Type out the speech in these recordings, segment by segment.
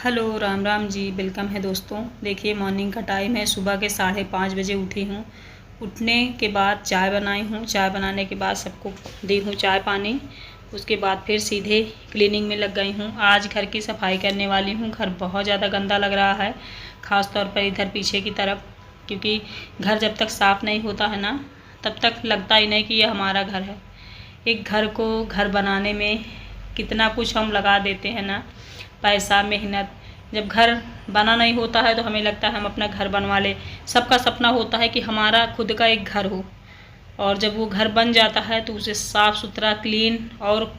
Hello Ram Ram ji, welcome है दोस्तों। देखिए मॉर्निंग का टाइम है, सुबह के 5:30 बजे उठी हूँ। उठने के बाद चाय बनाई हूँ, चाय बनाने के बाद सबको दी हूँ चाय पानी। उसके बाद फिर सीधे क्लीनिंग में लग गई हूँ। आज घर की सफाई करने वाली हूँ। घर बहुत ज़्यादा गंदा लग रहा है, ख़ास तौर पर इधर पीछे की तरफ, क्योंकि घर जब तक साफ़ नहीं होता है ना, तब तक लगता ही नहीं कि ये हमारा घर है। एक घर को घर बनाने में कितना कुछ हम लगा देते हैं ना, पैसा मेहनत। जब घर बना नहीं होता है तो हमें लगता है हम अपना घर बनवा ले। सबका सपना होता है कि हमारा खुद का एक घर हो, और जब वो घर बन जाता है तो उसे साफ़ सुथरा क्लीन और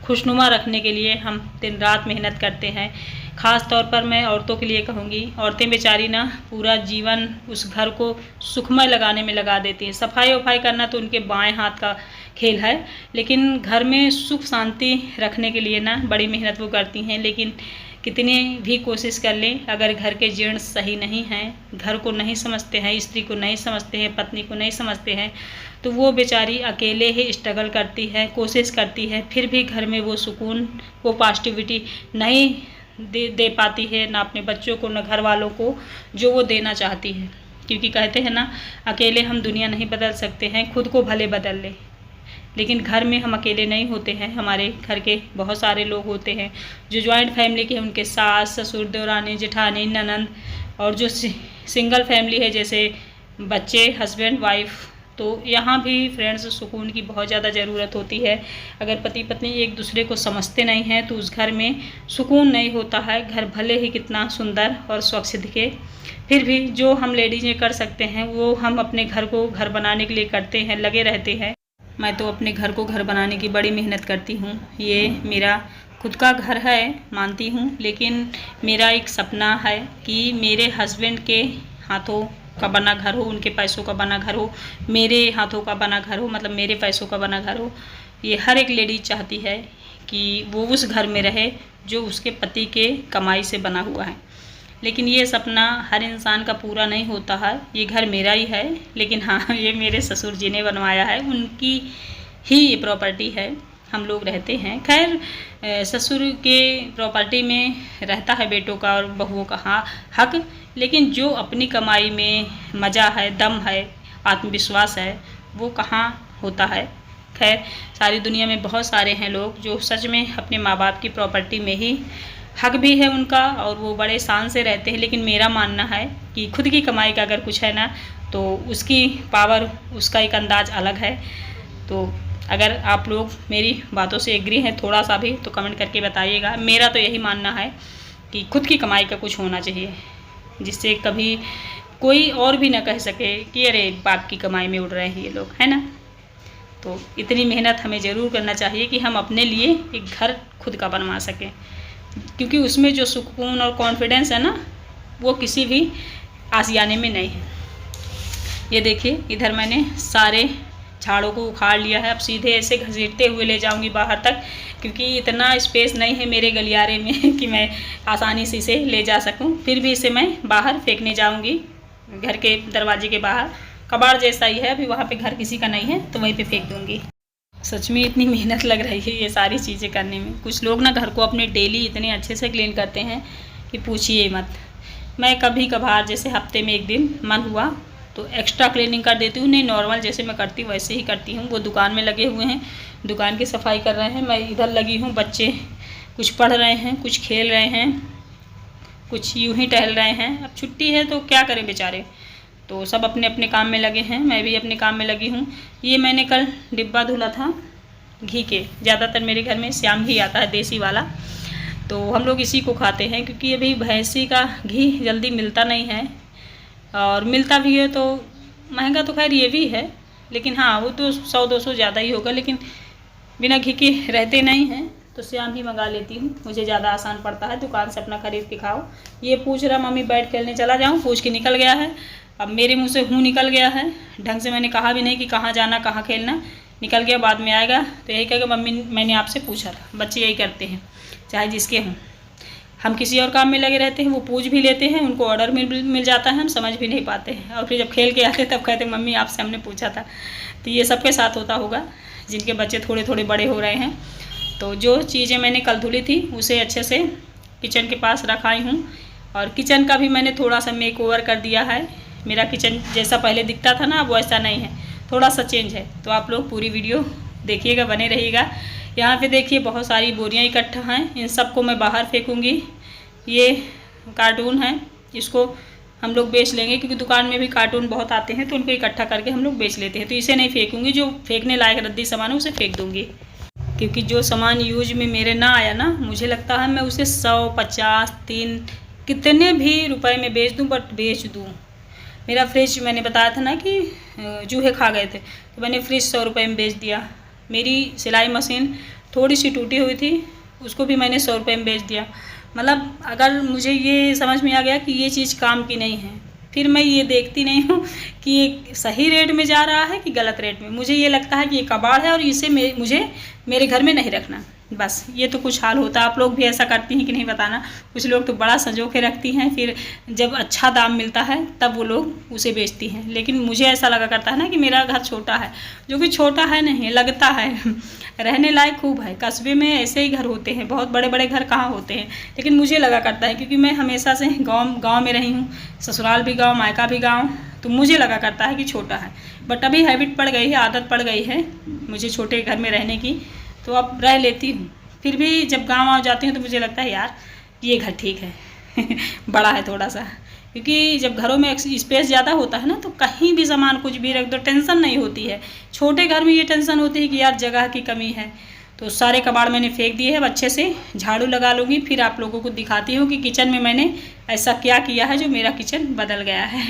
खुशनुमा रखने के लिए हम दिन रात मेहनत करते हैं। ख़ास तौर पर मैं औरतों के लिए कहूँगी, औरतें बेचारी ना पूरा जीवन उस घर को सुखमय लगाने में लगा देती हैं। सफाई वफाई करना तो उनके बाएं हाथ का खेल है, लेकिन घर में सुख शांति रखने के लिए ना बड़ी मेहनत वो करती हैं। लेकिन कितनी भी कोशिश कर लें, अगर घर के जीर्ण सही नहीं हैं, घर को नहीं समझते हैं, स्त्री को नहीं समझते हैं, पत्नी को नहीं समझते हैं, तो वो बेचारी अकेले ही स्ट्रगल करती है, कोशिश करती है, फिर भी घर में वो सुकून, वो पॉजिटिविटी नहीं दे पाती है, ना अपने बच्चों को, ना घर वालों को जो वो देना चाहती है। क्योंकि कहते हैं ना, अकेले हम दुनिया नहीं बदल सकते हैं, खुद को भले बदल ले। लेकिन घर में हम अकेले नहीं होते हैं, हमारे घर के बहुत सारे लोग होते हैं। जो जॉइंट फैमिली के, उनके सास ससुर देवरानी जेठानी ननंद, और जो सिंगल फैमिली है जैसे बच्चे हस्बैंड वाइफ, तो यहाँ भी फ्रेंड्स सुकून की बहुत ज़्यादा ज़रूरत होती है। अगर पति पत्नी एक दूसरे को समझते नहीं हैं तो उस घर में सुकून नहीं होता है। घर भले ही कितना सुंदर और स्वच्छ दिखे, फिर भी जो हम लेडीज़ें कर सकते हैं वो हम अपने घर को घर बनाने के लिए करते हैं, लगे रहते हैं। मैं तो अपने घर को घर बनाने की बड़ी मेहनत करती हूँ। ये मेरा खुद का घर है मानती हूँ, लेकिन मेरा एक सपना है कि मेरे हस्बैंड के हाथों का बना घर हो, उनके पैसों का बना घर हो, मेरे हाथों का बना घर हो, मतलब मेरे पैसों का बना घर हो। ये हर एक लेडीज चाहती है कि वो उस घर में रहे जो उसके पति के कमाई से बना हुआ है। लेकिन ये सपना हर इंसान का पूरा नहीं होता है। ये घर मेरा ही है, लेकिन हाँ, ये मेरे ससुर जी ने बनवाया है, उनकी ही ये प्रॉपर्टी है, हम लोग रहते हैं। खैर, ससुर के प्रॉपर्टी में रहता है बेटों का और बहुओं का हाँ हक, लेकिन जो अपनी कमाई में मज़ा है, दम है, आत्मविश्वास है, वो कहाँ होता है। खैर, सारी दुनिया में बहुत सारे हैं लोग जो सच में अपने माँ बाप की प्रॉपर्टी में ही हक भी है उनका, और वो बड़े शान से रहते हैं। लेकिन मेरा मानना है कि खुद की कमाई का अगर कुछ है ना, तो उसकी पावर, उसका एक अंदाज़ अलग है। तो अगर आप लोग मेरी बातों से एग्री हैं थोड़ा सा भी, तो कमेंट करके बताइएगा। मेरा तो यही मानना है कि खुद की कमाई का कुछ होना चाहिए, जिससे कभी कोई और भी ना कह सके कि अरे बाप की कमाई में उड़ रहे हैं ये लोग, है ना। तो इतनी मेहनत हमें ज़रूर करना चाहिए कि हम अपने लिए एक घर खुद का बनवा सकें, क्योंकि उसमें जो सुकून और कॉन्फिडेंस है ना, वो किसी भी आशियाने में नहीं है। ये देखिए, इधर मैंने सारे झाड़ों को उखाड़ लिया है। अब सीधे ऐसे घसीटते हुए ले जाऊंगी बाहर तक, क्योंकि इतना स्पेस नहीं है मेरे गलियारे में कि मैं आसानी से इसे ले जा सकूं। फिर भी इसे मैं बाहर फेंकने जाऊंगी, घर के दरवाजे के बाहर। कबाड़ जैसा ही है, अभी वहाँ पे घर किसी का नहीं है, तो वहीं पे फेंक दूंगी। सच में इतनी मेहनत लग रही है ये सारी चीज़ें करने में। कुछ लोग ना घर को अपने डेली इतने अच्छे से क्लीन करते हैं कि पूछिए मत। मैं कभी कभार, जैसे हफ्ते में एक दिन मन हुआ तो एक्स्ट्रा क्लीनिंग कर देती हूँ। नहीं, नॉर्मल जैसे मैं करती हूँ वैसे ही करती हूँ। वो दुकान में लगे हुए हैं, दुकान की सफाई कर रहे हैं, मैं इधर लगी हूँ। बच्चे कुछ पढ़ रहे हैं, कुछ खेल रहे हैं, कुछ यूँ ही टहल रहे हैं। अब छुट्टी है तो क्या करें बेचारे, तो सब अपने अपने काम में लगे हैं, मैं भी अपने काम में लगी हूँ। ये मैंने कल डिब्बा धुला था घी के। ज़्यादातर मेरे घर में श्याम घी आता है, देसी वाला, तो हम लोग इसी को खाते हैं, क्योंकि अभी भैंसी का घी जल्दी मिलता नहीं है, और मिलता भी है तो महंगा तो खैर ये भी है, लेकिन हाँ वो तो 100-200 ज़्यादा ही होगा। लेकिन बिना घी के रहते नहीं हैं, तो श्याम ही मंगा लेती हूँ, मुझे ज़्यादा आसान पड़ता है। दुकान से अपना ख़रीद के खाओ। ये पूछ रहा मम्मी बैट खेलने चला जाऊँ, पूछ के निकल गया है। अब मेरे मुंह से हूँ निकल गया है, ढंग से मैंने कहा भी नहीं कि कहाँ जाना कहाँ खेलना, निकल गया। बाद में आएगा तो यही कहेगा मम्मी मैंने आपसे पूछा था। बच्चे यही करते हैं, चाहे जिसके हों। हम किसी और काम में लगे रहते हैं, वो पूछ भी लेते हैं, उनको ऑर्डर मिल जाता है, हम समझ भी नहीं पाते हैं, और फिर जब खेल के आते तब कहते मम्मी आपसे हमने पूछा था। तो ये सबके साथ होता होगा जिनके बच्चे थोड़े थोड़े बड़े हो रहे हैं। तो जो चीज़ें मैंने कल धुली थी उसे अच्छे से किचन के पास रखाई हूँ। और किचन का भी मैंने थोड़ा सा मेक ओवर कर दिया है। मेरा किचन जैसा पहले दिखता था ना, वो ऐसा नहीं है, थोड़ा सा चेंज है। तो आप लोग पूरी वीडियो देखिएगा, बने रहिएगा। यहाँ पे देखिए बहुत सारी बोरियाँ इकट्ठा हैं, इन सबको मैं बाहर फेंकूँगी। ये कार्टून है, इसको हम लोग बेच लेंगे, क्योंकि दुकान में भी कार्टून बहुत आते हैं, तो उनको इकट्ठा करके हम लोग बेच लेते हैं। तो इसे नहीं फेंकूँगी, जो फेंकने लायक रद्दी सामान है उसे फेंक दूँगी। क्योंकि जो सामान यूज में मेरे ना आया ना, मुझे लगता है मैं उसे 100, 50, 3 कितने भी रुपए में बेच दूँ, बट बेच दूँ। मेरा फ्रिज मैंने बताया था ना कि चूहे खा गए थे, तो मैंने फ्रिज 100 रुपये में बेच दिया। मेरी सिलाई मशीन थोड़ी सी टूटी हुई थी, उसको भी मैंने 100 रुपये में बेच दिया। मतलब अगर मुझे ये समझ में आ गया कि ये चीज़ काम की नहीं है, फिर मैं ये देखती नहीं हूँ कि ये सही रेट में जा रहा है कि गलत रेट में। मुझे ये लगता है कि ये कबाड़ है और इसे मुझे मेरे घर में नहीं रखना। बस ये तो कुछ हाल होता है। आप लोग भी ऐसा करती हैं कि नहीं बताना। कुछ लोग तो बड़ा संजो के रखती हैं, फिर जब अच्छा दाम मिलता है तब वो लोग उसे बेचती हैं। लेकिन मुझे ऐसा लगा करता है ना कि मेरा घर छोटा है, जो कि छोटा है नहीं, लगता है रहने लायक खूब है। कस्बे में ऐसे ही घर होते हैं, बहुत बड़े बड़े घर कहाँ होते हैं। लेकिन मुझे लगा करता है, क्योंकि मैं हमेशा से गाँव में रही हूँ, ससुराल भी गाँव, मायका भी गाँव, तो मुझे लगा करता है कि छोटा है। बट अभी हैबिट पड़ गई है, आदत पड़ गई है मुझे छोटे घर में रहने की, तो अब रह लेती हूँ। फिर भी जब गाँव आ जाती हूँ तो मुझे लगता है यार ये घर ठीक है बड़ा है थोड़ा सा, क्योंकि जब घरों में स्पेस ज़्यादा होता है ना, तो कहीं भी सामान कुछ भी रख दो, टेंशन नहीं होती है। छोटे घर में ये टेंशन होती है कि यार जगह की कमी है। तो सारे कबाड़ मैंने फेंक दिए हैं, अच्छे से झाड़ू लगा लूँगी, फिर आप लोगों को दिखाती हूँ कि किचन में मैंने ऐसा क्या किया है जो मेरा किचन बदल गया है।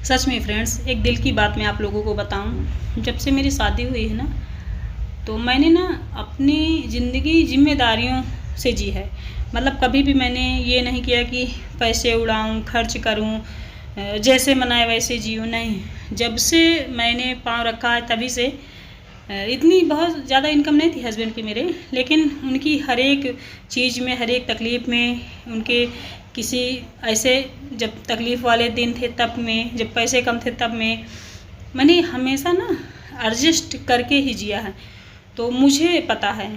सच में फ्रेंड्स, एक दिल की बात मैं आप लोगों को बताऊँ, जब से मेरी शादी हुई है ना, तो मैंने ना अपनी ज़िंदगी जिम्मेदारियों से जी है। मतलब कभी भी मैंने ये नहीं किया कि पैसे उड़ाऊं, खर्च करूं, जैसे मनाए वैसे जियूं, नहीं। जब से मैंने पाँव रखा है तभी से इतनी बहुत ज़्यादा इनकम नहीं थी हस्बैंड की मेरे, लेकिन उनकी हर एक चीज़ में, हर एक तकलीफ़ में, उनके किसी ऐसे जब तकलीफ़ वाले दिन थे तब में, जब पैसे कम थे तब में, मैंने हमेशा ना एडजस्ट करके ही जिया है। तो मुझे पता है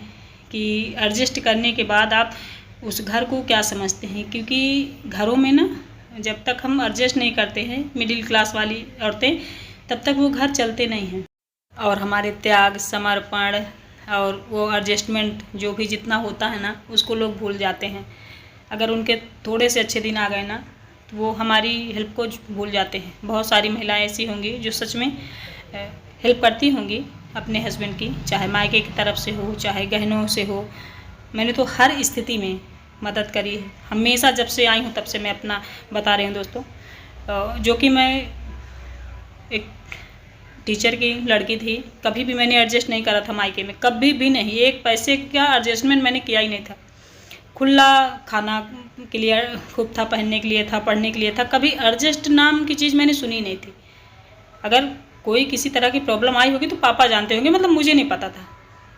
कि एडजस्ट करने के बाद आप उस घर को क्या समझते हैं, क्योंकि घरों में ना जब तक हम एडजस्ट नहीं करते हैं, मिडिल क्लास वाली औरतें, तब तक वो घर चलते नहीं हैं। और हमारे त्याग, समर्पण और वो एडजस्टमेंट जो भी जितना होता है ना, उसको लोग भूल जाते हैं। अगर उनके थोड़े से अच्छे दिन आ गए ना, तो वो हमारी हेल्प को भूल जाते हैं। बहुत सारी महिलाएं ऐसी होंगी जो सच में हेल्प करती होंगी अपने हस्बैंड की, चाहे मायके की तरफ से हो, चाहे गहनों से हो। मैंने तो हर स्थिति में मदद करी है हमेशा, जब से आई हूँ तब से। मैं अपना बता रही हूँ दोस्तों, जो कि मैं एक टीचर की लड़की थी, कभी भी मैंने एडजस्ट नहीं करा था मायके में, कभी भी नहीं। एक पैसे का एडजस्टमेंट मैंने किया ही नहीं था। खुला खाना के लिए खूब था, पहनने के लिए था, पढ़ने के लिए था, कभी एडजस्ट नाम की चीज़ मैंने सुनी नहीं थी। अगर कोई किसी तरह की प्रॉब्लम आई होगी तो पापा जानते होंगे, मतलब मुझे नहीं पता था,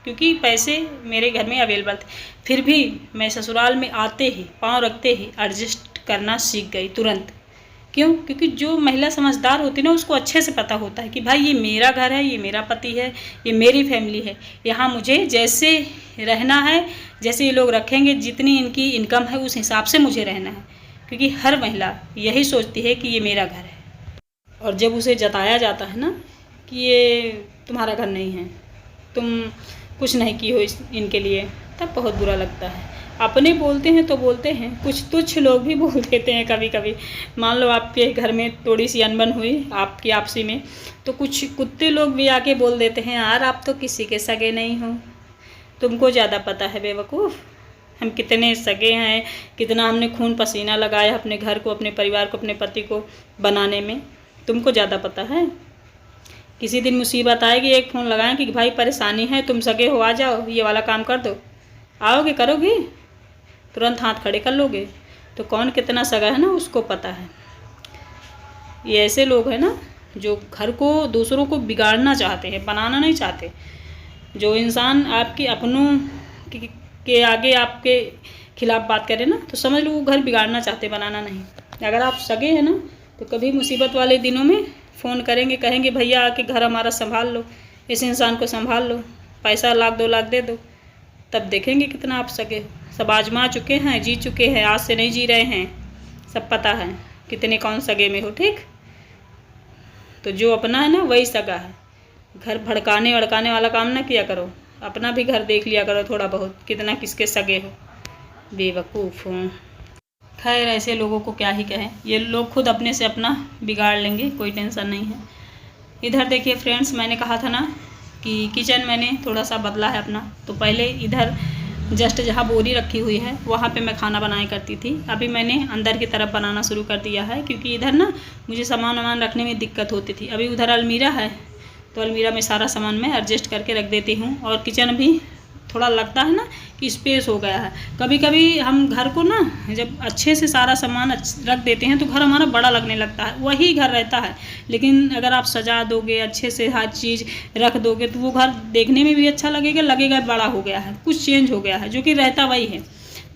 क्योंकि पैसे मेरे घर में अवेलेबल थे। फिर भी मैं ससुराल में आते ही, पाँव रखते ही एडजस्ट करना सीख गई तुरंत। क्यों? क्योंकि जो महिला समझदार होती है ना, उसको अच्छे से पता होता है कि भाई ये मेरा घर है, ये मेरा पति है, ये मेरी फैमिली है, यहाँ मुझे जैसे रहना है, जैसे ये लोग रखेंगे, जितनी इनकी इनकम है उस हिसाब से मुझे रहना है। क्योंकि हर महिला यही सोचती है कि ये मेरा घर है। और जब उसे जताया जाता है ना कि ये तुम्हारा घर नहीं है, तुम कुछ नहीं की हो इनके लिए, तब बहुत बुरा लगता है। अपने बोलते हैं तो बोलते हैं, कुछ तुच्छ लोग भी बोल देते हैं कभी कभी। मान लो आपके घर में थोड़ी सी अनबन हुई आपकी आपसी में, तो कुछ कुत्ते लोग भी आके बोल देते हैं, यार आप तो किसी के सगे नहीं हो, तुमको ज़्यादा पता है बेवकूफ़, हम कितने सगे हैं, कितना हमने खून पसीना लगाया अपने घर को, अपने परिवार को, अपने पति को बनाने में, तुमको ज़्यादा पता है। किसी दिन मुसीबत आएगी, एक फ़ोन लगाएं कि भाई परेशानी है, तुम सगे हो, आ जाओ, ये वाला काम कर दो, आओगे, करोगे, तुरंत हाथ खड़े कर लोगे। तो कौन कितना सगा है ना, उसको पता है। ये ऐसे लोग हैं ना जो घर को, दूसरों को बिगाड़ना चाहते हैं, बनाना नहीं चाहते। जो इंसान आपके अपनों के आगे आपके खिलाफ बात करे ना, तो समझ लो वो घर बिगाड़ना चाहते, बनाना नहीं। अगर आप सगे हैं ना, तो कभी मुसीबत वाले दिनों में फ़ोन करेंगे, कहेंगे भैया आके घर हमारा संभाल लो, इस इंसान को संभाल लो, पैसा 1 लाख 2 लाख दे दो, तब देखेंगे कितना आप सगे। सब आजमा चुके हैं, जी चुके हैं, आज से नहीं जी रहे हैं, सब पता है कितने कौन सगे में हो। ठीक, तो जो अपना है ना वही सगा है। घर भड़काने वड़काने वाला काम ना किया करो, अपना भी घर देख लिया करो थोड़ा बहुत, कितना किसके सगे हो। बेवकूफ़ हूँ। खैर ऐसे लोगों को क्या ही कहें, ये लोग खुद अपने से अपना बिगाड़ लेंगे, कोई टेंशन नहीं है। इधर देखिए फ्रेंड्स, मैंने कहा था ना कि किचन मैंने थोड़ा सा बदला है अपना। तो पहले इधर जस्ट जहाँ बोरी रखी हुई है वहाँ पे मैं खाना बनाया करती थी, अभी मैंने अंदर की तरफ बनाना शुरू कर दिया है, क्योंकि इधर ना मुझे सामान वामान रखने में दिक्कत होती थी। अभी उधर अलमीरा है तो अलमीरा में सारा सामान मैं एडजस्ट करके रख देती हूँ। और किचन भी थोड़ा लगता है ना कि स्पेस हो गया है। कभी कभी हम घर को ना जब अच्छे से सारा सामान रख देते हैं तो घर हमारा बड़ा लगने लगता है, वही घर रहता है। लेकिन अगर आप सजा दोगे, अच्छे से हर चीज़ रख दोगे, तो वो घर देखने में भी अच्छा लगेगा, लगेगा बड़ा हो गया है, कुछ चेंज हो गया है, जो कि रहता वही है।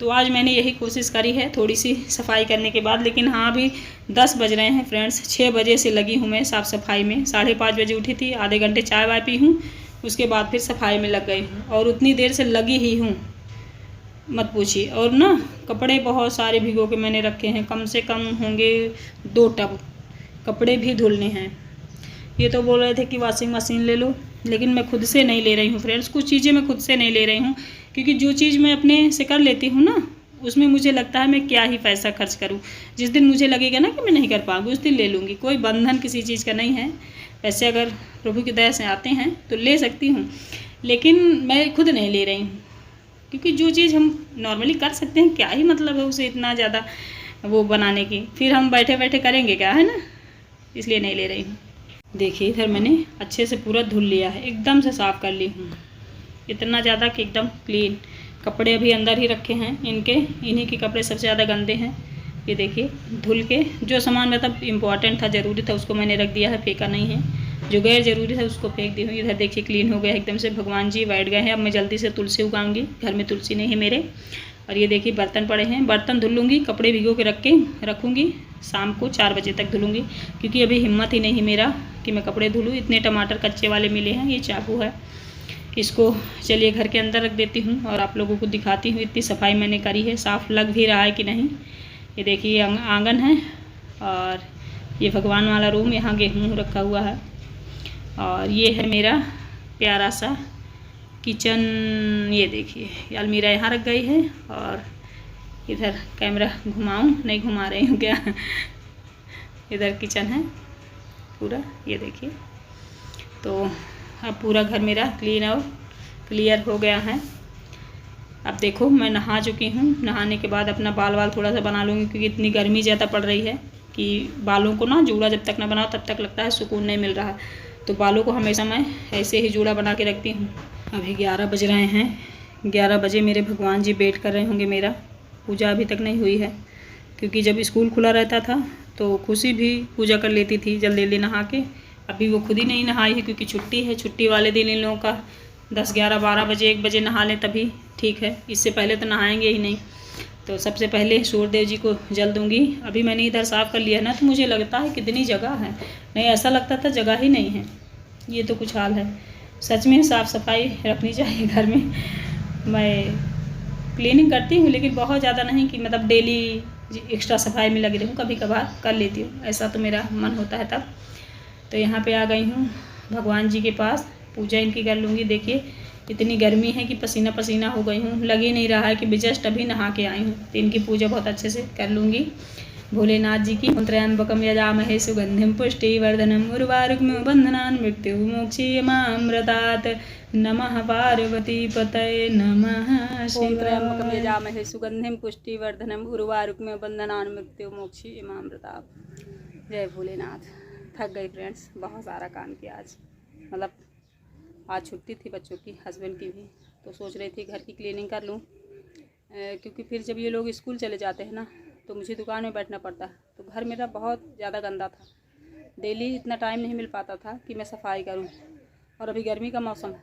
तो आज मैंने यही कोशिश करी है थोड़ी सी सफाई करने के बाद। लेकिन हाँ, अभी 10 बज रहे हैं फ्रेंड्स, 6 बजे से लगी हूँ मैं साफ़ सफाई में। 5:30 बजे उठी थी, आधे घंटे चाय वाय पी हूँ, उसके बाद फिर सफाई में लग गई हूँ। और उतनी देर से लगी ही हूँ, मत पूछिए। और ना कपड़े बहुत सारे भिगो के मैंने रखे हैं, कम से कम होंगे 2 टब कपड़े भी धुलने हैं। ये तो बोल रहे थे कि वॉशिंग मशीन ले लो, लेकिन मैं खुद से नहीं ले रही हूँ फ्रेंड्स। कुछ चीज़ें मैं खुद से नहीं ले रही हूँ, क्योंकि जो चीज़ मैं अपने से कर लेती हूँ ना, उसमें मुझे लगता है मैं क्या ही पैसा खर्च करूँ। जिस दिन मुझे लगेगा ना कि मैं नहीं कर पाऊँगी, उस दिन ले लूँगी। कोई बंधन किसी चीज़ का नहीं है। पैसे अगर प्रभु की दया से आते हैं तो ले सकती हूँ, लेकिन मैं खुद नहीं ले रही हूँ, क्योंकि जो चीज़ हम नॉर्मली कर सकते हैं, क्या ही मतलब है उसे इतना ज़्यादा वो बनाने की, फिर हम बैठे बैठे करेंगे क्या, है ना, इसलिए नहीं ले रही हूँ। देखिए इधर मैंने अच्छे से पूरा धुल लिया है, एकदम से साफ़ कर ली हूँ, इतना ज़्यादा कि एकदम क्लीन। कपड़े अभी अंदर ही रखे हैं, इन्हीं के कपड़े सबसे ज़्यादा गंदे हैं। ये देखिए धुल के, जो सामान मतलब इम्पॉर्टेंट था, ज़रूरी था, उसको मैंने रख दिया है, फेंका नहीं है। जो गैर ज़रूरी था उसको फेंक दी हूँ। इधर देखिए क्लीन हो गया एकदम से, भगवान जी बैठ गए हैं। अब मैं जल्दी से तुलसी उगाऊंगी, घर में तुलसी नहीं है मेरे। और ये देखिए बर्तन पड़े हैं, बर्तन धुल लूँगी, कपड़े भिगो के रखूँगी, शाम को 4 बजे तक धुलूँगी, क्योंकि अभी हिम्मत ही नहीं मेरा कि मैं कपड़े धुलूँ। इतने टमाटर कच्चे वाले मिले हैं, ये चाकू है, इसको चलिए घर के अंदर रख देती हूँ और आप लोगों को दिखाती हूँ इतनी सफाई मैंने करी है, साफ़ लग भी रहा है कि नहीं। ये देखिए आंगन है, और ये भगवान वाला रूम, यहाँ गेहूँ रखा हुआ है। और ये है मेरा प्यारा सा किचन। ये देखिए अलमीरा यहाँ रख गई है। और इधर कैमरा घुमाऊँ, नहीं घुमा रही हूँ क्या इधर किचन है पूरा, ये देखिए। तो अब पूरा घर मेरा क्लीन और क्लियर हो गया है। अब देखो मैं नहा चुकी हूँ, नहाने के बाद अपना बाल थोड़ा सा बना लूँगी, क्योंकि इतनी गर्मी ज़्यादा पड़ रही है कि बालों को ना जूड़ा जब तक ना बनाओ तब तक लगता है सुकून नहीं मिल रहा। तो बालों को हमेशा मैं ऐसे ही जूड़ा बना के रखती हूँ। अभी 11 बज रहे हैं, 11 बजे मेरे भगवान जी वेट कर रहे होंगे मेरा। पूजा अभी तक नहीं हुई है, क्योंकि जब स्कूल खुला रहता था तो खुशी भी पूजा कर लेती थी जल्दी जल्दी नहा के। अभी वो खुद ही नहीं नहाई है, क्योंकि छुट्टी है। छुट्टी वाले दिन इन लोगों का 10, 11, 12 बजे 1 बजे नहा लें तभी ठीक है, इससे पहले तो नहाएंगे ही नहीं। तो सबसे पहले सूर्यदेव जी को जल दूंगी। अभी मैंने इधर साफ़ कर लिया है ना, तो मुझे लगता है कितनी जगह है, नहीं ऐसा लगता था जगह ही नहीं है। ये तो कुछ हाल है, सच में साफ़ सफाई रखनी चाहिए घर में। मैं क्लीनिंग करती हूँ, लेकिन बहुत ज़्यादा नहीं कि मतलब डेली एक्स्ट्रा सफाई में लगी रहूँ, कभी कभार कर लेती हूँ, ऐसा तो मेरा मन होता है तब। तो यहाँ पे आ गई हूँ भगवान जी के पास, पूजा इनकी कर लूँगी। देखिए इतनी गर्मी है कि पसीना पसीना हो गई हूँ, लग ही नहीं रहा है कि जस्ट अभी नहा के आई हूँ। तो इनकी पूजा बहुत अच्छे से कर लूँगी। भोलेनाथ जी की त्र्यंबकम यजामहे सुगंधिम पुष्टिवर्धनम उर्वारुकमिव बन्धनान् मृत्युर्मुक्षीयमामृतात्। नमः पार्वती पतये नमः शिवाय। त्र्यंबकम यजामहे सुगंधिम पुष्टिवर्धनम उर्वारुकमिव बन्धनान् मृत्युर्मुक्षीयमामृतात्। जय भोलेनाथ। थक गई फ्रेंड्स, बहुत सारा काम किया आज, मतलब आज छुट्टी थी बच्चों की, हस्बैंड की भी, तो सोच रही थी घर की क्लीनिंग कर लूँ, क्योंकि फिर जब ये लोग स्कूल चले जाते हैं ना तो मुझे दुकान में बैठना पड़ता है। तो घर मेरा बहुत ज़्यादा गंदा था, डेली इतना टाइम नहीं मिल पाता था कि मैं सफाई करूँ। और अभी गर्मी का मौसम है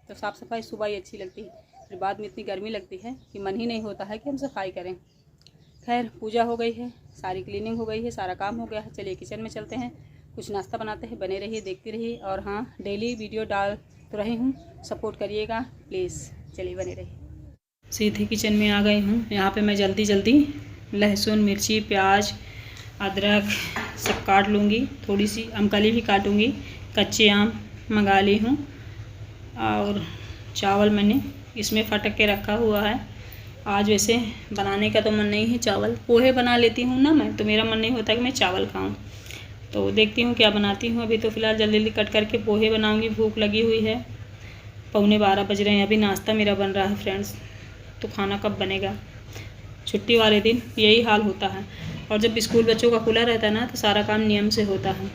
तो साफ़ सफाई सुबह ही अच्छी लगती है, फिर बाद में इतनी गर्मी लगती है कि मन ही नहीं होता है कि हम सफाई करें। खैर पूजा हो गई है, सारी क्लीनिंग हो गई है, सारा काम हो गया है। चलिए किचन में चलते हैं, कुछ नाश्ता बनाते हैं, बने रहिए देखती रहिए। और हाँ, डेली वीडियो डाल तो रही हूँ, सपोर्ट करिएगा प्लीज़। चलिए बने रहिए। सीधे किचन में आ गई हूँ। यहाँ पे मैं जल्दी जल्दी लहसुन, मिर्ची, प्याज, अदरक सब काट लूँगी। थोड़ी सी अमकली भी काटूँगी। कच्चे आम मंगा ली हूँ और चावल मैंने इसमें फटक के रखा हुआ है। आज वैसे बनाने का तो मन नहीं है, चावल पोहे बना लेती हूँ ना मैं, तो मेरा मन नहीं होता कि मैं चावल खाऊँ। तो देखती हूँ क्या बनाती हूँ। अभी तो फ़िलहाल जल्दी जल्दी कट करके पोहे बनाऊँगी। भूख लगी हुई है, 11:15 बज रहे हैं। अभी नाश्ता मेरा बन रहा है फ्रेंड्स, तो खाना कब बनेगा। छुट्टी वाले दिन यही हाल होता है, और जब स्कूल बच्चों का खुला रहता है ना तो सारा काम नियम से होता है।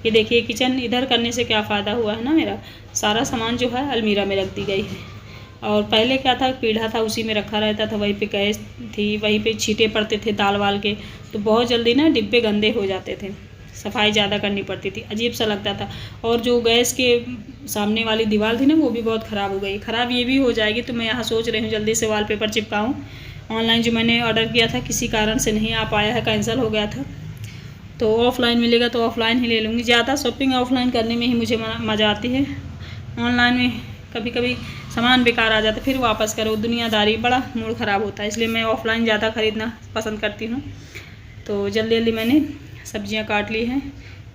ये देखिए किचन इधर करने से क्या फ़ायदा हुआ है ना, मेरा सारा सामान जो है अलमीरा में रख दी गई है। और पहले क्या था, पीढ़ा था उसी में रखा रहता था, वहीं पे गैस थी, वहीं पे छींटे पड़ते थे दाल वाल के, तो बहुत जल्दी ना डिब्बे गंदे हो जाते थे। सफाई ज़्यादा करनी पड़ती थी, अजीब सा लगता था। और जो गैस के सामने वाली दीवार थी ना वो भी बहुत ख़राब हो गई। ख़राब ये भी हो जाएगी, तो मैं यहाँ सोच रही हूँ जल्दी से वॉलपेपर चिपकाऊँ। ऑनलाइन जो मैंने ऑर्डर किया था किसी कारण से नहीं आ पाया है, कैंसिल हो गया था। तो ऑफ़लाइन मिलेगा तो ऑफ़लाइन ही ले लूँगी। ज़्यादा शॉपिंग ऑफ़लाइन करने में ही मुझे मज़ा आती है। ऑनलाइन में कभी कभी सामान बेकार आ जाता है, फिर वापस करो, दुनियादारी, बड़ा मूड ख़राब होता है। इसलिए मैं ऑफ़लाइन ज़्यादा ख़रीदना पसंद करती हूँ। तो जल्दी जल्दी मैंने सब्जियां काट ली हैं।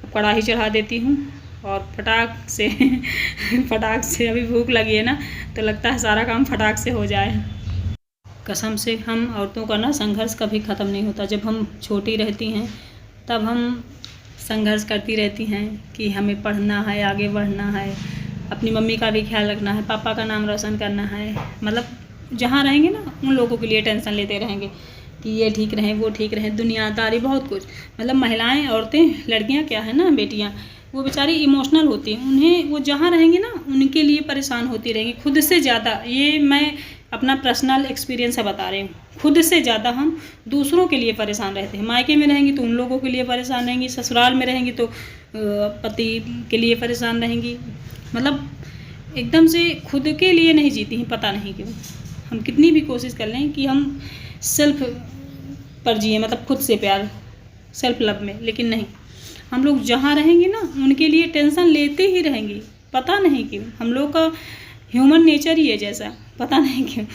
अब कढ़ाई चढ़ा देती हूँ और फटाक से फटाक से, अभी भूख लगी है ना तो लगता है सारा काम फटाक से हो जाए। कसम से हम औरतों का ना संघर्ष कभी ख़त्म नहीं होता। जब हम छोटी रहती हैं तब हम संघर्ष करती रहती हैं कि हमें पढ़ना है, आगे बढ़ना है, अपनी मम्मी का भी ख्याल रखना है, पापा का नाम रोशन करना है। मतलब जहाँ रहेंगे ना उन लोगों के लिए टेंशन लेते रहेंगे कि ये ठीक रहें, वो ठीक रहें, दुनियादारी बहुत कुछ। मतलब महिलाएं, औरतें, लड़कियां क्या है ना, बेटियां, वो बेचारी इमोशनल होती हैं। उन्हें वो जहाँ रहेंगे ना उनके लिए परेशान होती रहेंगी खुद से ज़्यादा। ये मैं अपना पर्सनल एक्सपीरियंस है बता रही हूँ। खुद से ज़्यादा हम दूसरों के लिए परेशान रहते हैं। मायके में रहेंगी तो उन लोगों के लिए परेशान रहेंगी, ससुराल में रहेंगी तो पति के लिए परेशान रहेंगी। मतलब एकदम से खुद के लिए नहीं जीती हैं, पता नहीं क्यों। हम कितनी भी कोशिश कर लें कि हम सेल्फ पर जिए, मतलब खुद से प्यार, सेल्फ लव में, लेकिन नहीं, हम लोग जहाँ रहेंगे ना उनके लिए टेंशन लेते ही रहेंगे। पता नहीं क्यों, हम लोग का ह्यूमन नेचर ही है जैसा, पता नहीं क्यों।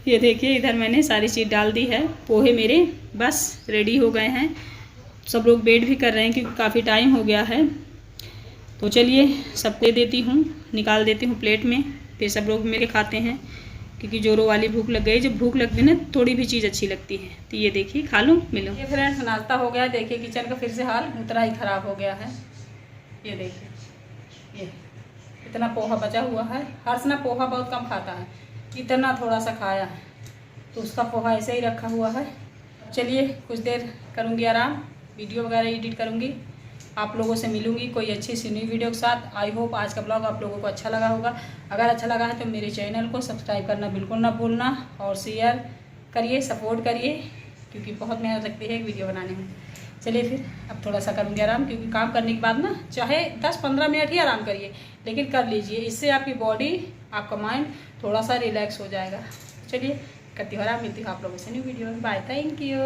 ये देखिए इधर मैंने सारी चीज़ डाल दी है। पोहे मेरे बस रेडी हो गए हैं। सब लोग वेट भी कर रहे हैं क्योंकि काफ़ी टाइम हो गया है। तो चलिए सबको दे देती हूँ, निकाल देती हूँ प्लेट में, फिर सब लोग मेरे खाते हैं क्योंकि जोरों वाली भूख लग गई। जब भूख लगती है ना थोड़ी भी चीज़ अच्छी लगती है। तो ये देखिए खा लूँ, मिलूँ। ये फ्रेंड्स नाश्ता हो गया। देखिए किचन का फिर से हाल उतना ही ख़राब हो गया है। ये देखिए, ये इतना पोहा बचा हुआ है। हर्ष ना पोहा बहुत कम खाता है, इतना थोड़ा सा खाया है, तो उसका पोहा ऐसे ही रखा हुआ है। चलिए कुछ देर करूँगी आराम, वीडियो वगैरह एडिट करूँगी, आप लोगों से मिलूंगी कोई अच्छी सी नई वीडियो के साथ। आई होप आज का ब्लॉग आप लोगों को अच्छा लगा होगा। अगर अच्छा लगा है तो मेरे चैनल को सब्सक्राइब करना बिल्कुल ना भूलना, और शेयर करिए, सपोर्ट करिए, क्योंकि बहुत मेहनत लगती है एक वीडियो बनाने में। चलिए फिर अब थोड़ा सा करूँगी आराम, क्योंकि काम करने के बाद ना चाहे 10-15 मिनट ही आराम करिए, लेकिन कर लीजिए। इससे आपकी बॉडी, आपका माइंड थोड़ा सा रिलैक्स हो जाएगा। चलिए करती हूँ आराम, मिलती हूँ आप लोगों से न्यू वीडियो में। Bye, thank you.